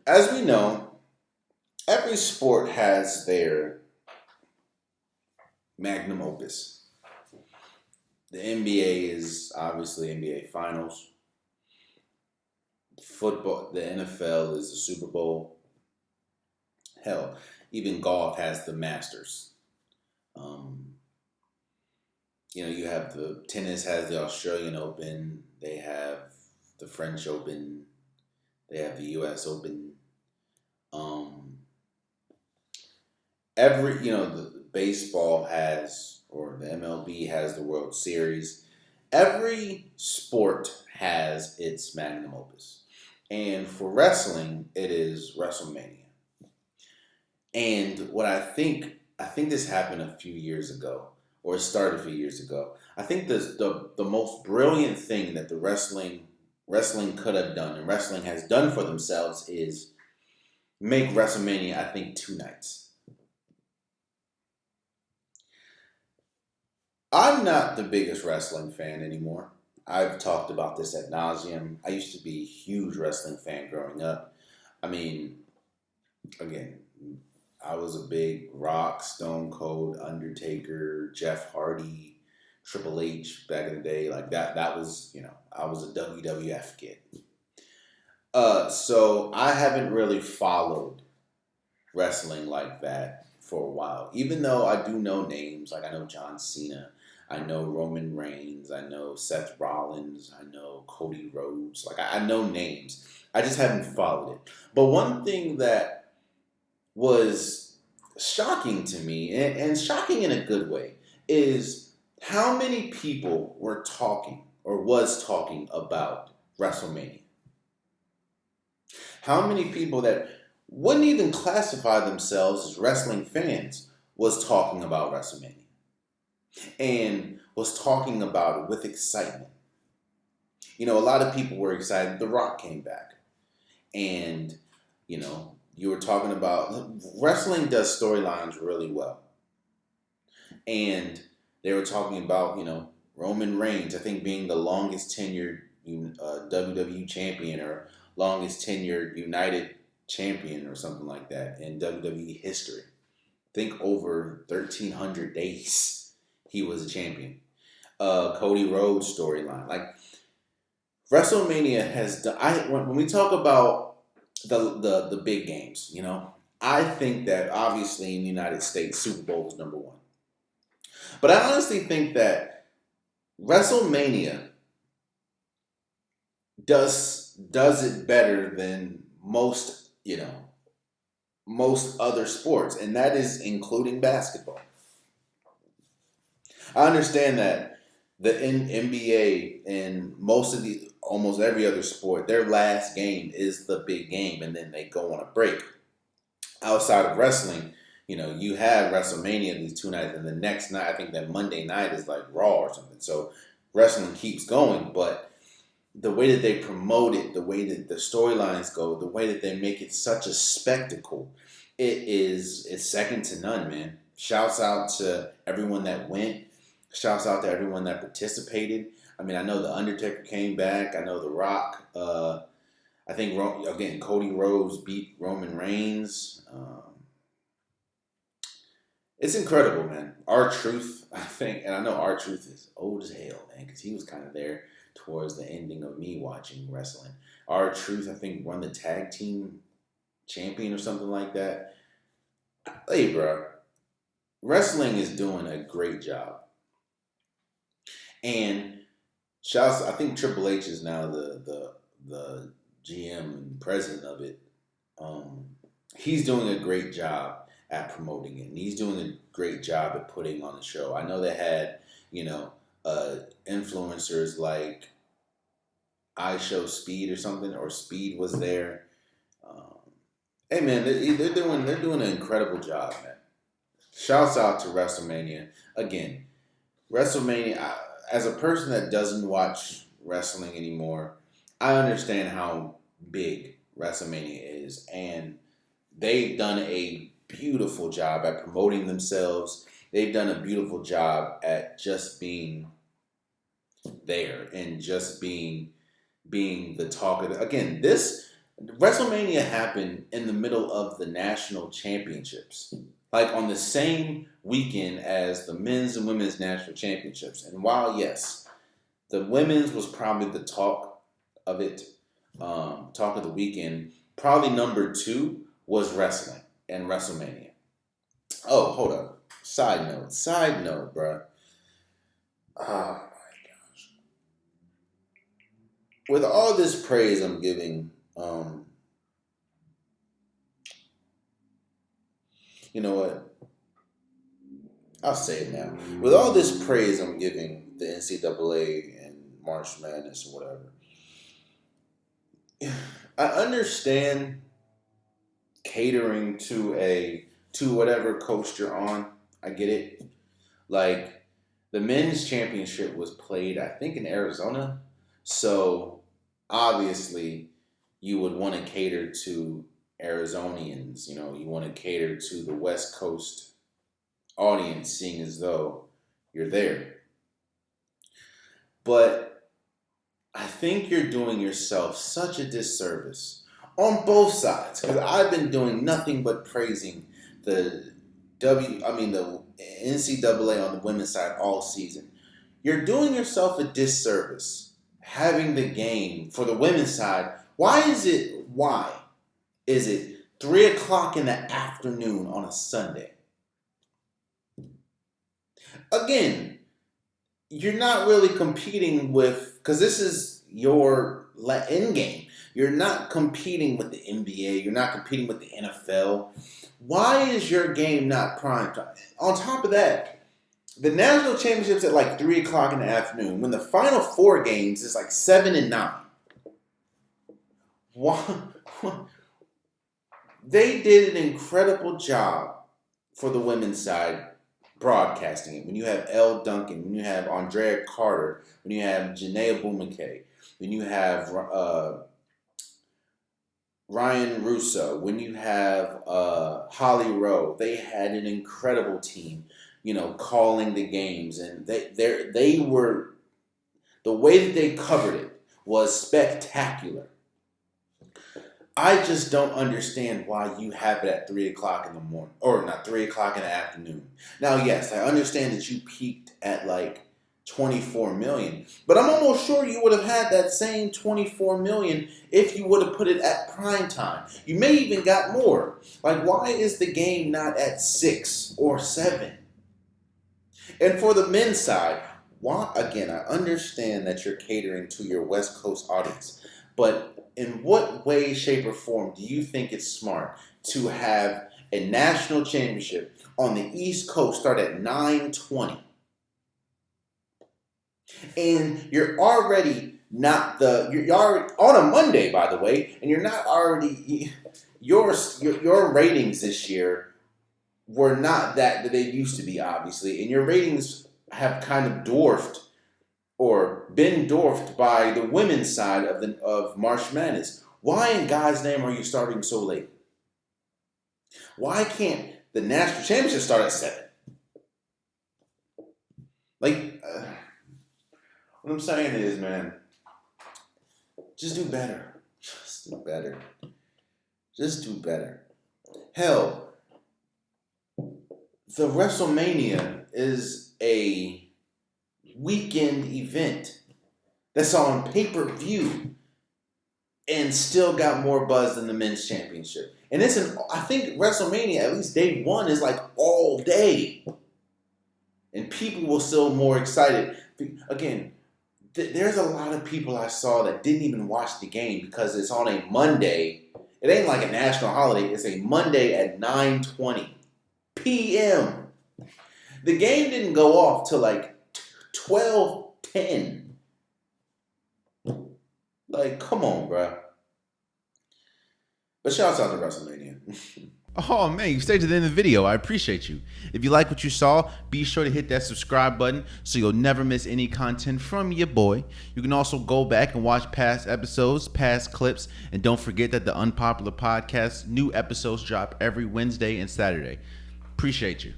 as we know, every sport has their magnum opus. The NBA is obviously NBA Finals. Football, the NFL is the Super Bowl. Hell, even golf has the Masters. Um, you have the tennis has the Australian Open. They have the French Open. They have the U.S. Open. Um, the baseball has, or the MLB has the World Series. Every sport has its magnum opus. And for wrestling, it is WrestleMania. And I think this happened a few years ago, or it started a few years ago. I think the most brilliant thing that the wrestling could have done and wrestling has done for themselves is make WrestleMania, I think, 2 nights. I'm not the biggest wrestling fan anymore. I've talked about this ad nauseum. I used to be a huge wrestling fan growing up. I mean, again, I was a big Rock, Stone Cold, Undertaker, Jeff Hardy, Triple H back in the day. Like that. That was I was a WWF kid. So I haven't really followed wrestling like that for a while. Even though I do know names, like I know John Cena, I know Roman Reigns, I know Seth Rollins, I know Cody Rhodes. Like I know names. I just haven't followed it. But one thing that was shocking to me, and shocking in a good way, is how many people were talking or was talking about WrestleMania. How many people that wouldn't even classify themselves as wrestling fans was talking about WrestleMania and was talking about it with excitement. A lot of people were excited The Rock came back. And, you were talking about wrestling does storylines really well. And they were talking about, Roman Reigns, I think being the longest tenured WWE champion or longest tenured United champion or something like that in WWE history. I think over 1,300 days he was a champion. Cody Rhodes storyline. Like WrestleMania has done. When we talk about the big games, I think that obviously in the United States, Super Bowl is number one. But I honestly think that WrestleMania does it better than most other sports, and that is including basketball. I understand that the NBA and almost every other sport, their last game is the big game, and then they go on a break. Outside of wrestling, you have WrestleMania these 2 nights, and the next night, I think that Monday night is like Raw or something. So wrestling keeps going, but the way that they promote it, the way that the storylines go, the way that they make it such a spectacle, it's second to none, man. Shouts out to everyone that went. Shouts out to everyone that participated. I mean, I know the Undertaker came back. I know The Rock. I think again Cody Rhodes beat Roman Reigns. It's incredible, man. R-Truth, I think, and I know R-Truth is old as hell, man, because he was kind of there towards the ending of me watching wrestling. R-Truth, I think, won the tag team champion or something like that. Hey, bro, wrestling is doing a great job. And shouts, I think Triple H is now the GM and president of it. He's doing a great job at promoting it, and he's doing a great job at putting on the show. I know they had, influencers like I Show Speed or something, or Speed was there. Hey man, they're doing an incredible job, man. Shouts out to WrestleMania again. WrestleMania. As a person that doesn't watch wrestling anymore, I understand how big WrestleMania is, and they've done a beautiful job at promoting themselves. They've done a beautiful job at just being there and just being the talk of again, this WrestleMania happened in the middle of the national championships, like on the same weekend as the men's and women's national championships. And while, yes, the women's was probably the talk of it, talk of the weekend, probably number 2 was wrestling and WrestleMania. Oh, hold up. Side note, bruh. Oh my gosh. With all this praise I'm giving, you know what? I'll say it now. With all this praise I'm giving the NCAA and March Madness or whatever, I understand catering to whatever coast you're on. I get it. Like, the men's championship was played, I think, in Arizona. So obviously you would want to cater to Arizonians. You know, you want to cater to the West Coast audience, seeing as though you're there. But I think you're doing yourself such a disservice on both sides, because I've been doing nothing but praising the NCAA on the women's side all season. You're doing yourself a disservice having the game for the women's side. Why is it 3 o'clock in the afternoon on a Sunday? Again, you're not really competing with, because this is your end game. You're not competing with the NBA. You're not competing with the NFL. Why is your game not prime time? On top of that, the national championships at like 3 o'clock in the afternoon, when the final 4 games is like 7 and 9. Why? They did an incredible job for the women's side broadcasting it. When you have Elle Duncan, when you have Andrea Carter, when you have Janaea Bumake, when you have Ryan Russo, when you have Holly Rowe, they had an incredible team, you know, calling the games, and they were, the way that they covered it was spectacular. I just don't understand why you have it at 3 o'clock in the morning, or not 3 o'clock in the afternoon. Now, yes, I understand that you peaked at like 24 million, but I'm almost sure you would have had that same 24 million if you would have put it at prime time. You may even got more. Like, why is the game not at 6 or 7? And for the men's side, why? Again, I understand that you're catering to your West Coast audience, but in what way, shape, or form do you think it's smart to have a national championship on the East Coast start at 9:20? And you're already not you're already on a Monday, by the way, and you're not already, your ratings this year were not that they used to be, obviously, and your ratings have kind of dwarfed or been dwarfed by the women's side of March Madness. Why in God's name are you starting so late? Why can't the national championship start at 7? Like, what I'm saying is, man, just do better. Just do better. Just do better. Hell, the WrestleMania is a weekend event that's on pay-per-view and still got more buzz than the men's championship. And I think WrestleMania, at least day 1, is like all day. And people were still more excited. Again, there's a lot of people I saw that didn't even watch the game because it's on a Monday. It ain't like a national holiday. It's a Monday at 9:20 p.m. The game didn't go off till like 12:10. Like, come on, bro. But shouts out to WrestleMania. Oh man, you stayed to the end of the video. I appreciate you. If you like what you saw, be sure to hit that subscribe button so you'll never miss any content from your boy. You can also go back and watch past episodes, past clips, and don't forget that the Unpopular Podcast new episodes drop every Wednesday and Saturday. Appreciate you.